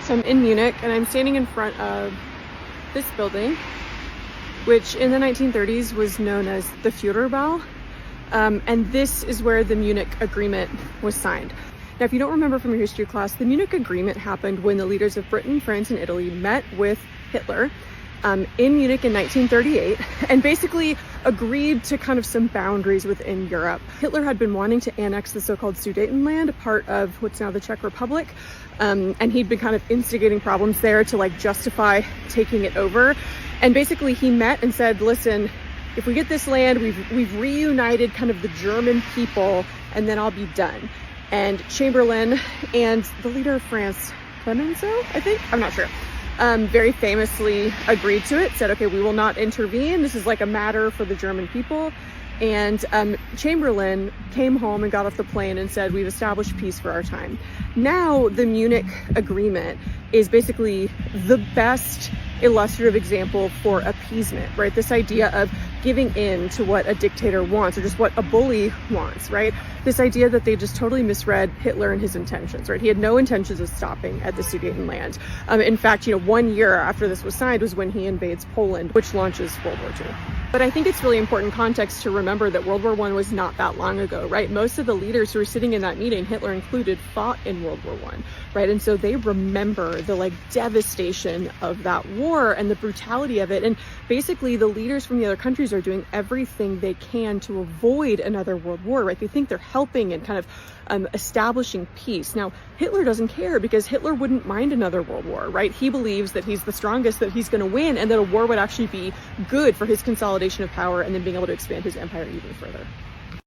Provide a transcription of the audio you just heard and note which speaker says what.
Speaker 1: So I'm in Munich and I'm standing in front of this building, which in the 1930s was known as the Führerbau. And this is where the Munich Agreement was signed. Now, if you don't remember from your history class, the Munich Agreement happened when the leaders of Britain, France, and Italy met with Hitler in Munich in 1938 and basically agreed to kind of some boundaries within Europe. Hitler had been wanting to annex the so-called Sudetenland, a part of what's now the Czech Republic, and he'd been kind of instigating problems there to like justify taking it over. And basically he met and said, listen, if we get this land, we've reunited kind of the German people, and then I'll be done. And Chamberlain and the leader of France, Clemenceau, I think, I'm not sure, very famously agreed to it, said, okay, we will not intervene. This is like a matter for the German people. And Chamberlain came home and got off the plane and said, we've established peace for our time. Now the Munich Agreement is basically the best illustrative example for appeasement, right? This idea of giving in to what a dictator wants, or just what a bully wants, right? This idea that they just totally misread Hitler and his intentions, right? He had no intentions of stopping at the Sudetenland. In fact, 1 year after this was signed was when he invades Poland, which launches World War II. But I think it's really important context to remember that World War I was not that long ago, right? Most of the leaders who were sitting in that meeting, Hitler included, fought in World War I, right? And so they remember the devastation of that war and the brutality of it. And basically the leaders from the other countries are doing everything they can to avoid another world war, right? They think they're helping and kind of establishing peace. Now, Hitler doesn't care because Hitler wouldn't mind another world war, right? He believes that he's the strongest, that he's going to win, and that a war would actually be good for his consolidation of power and then being able to expand his empire even further.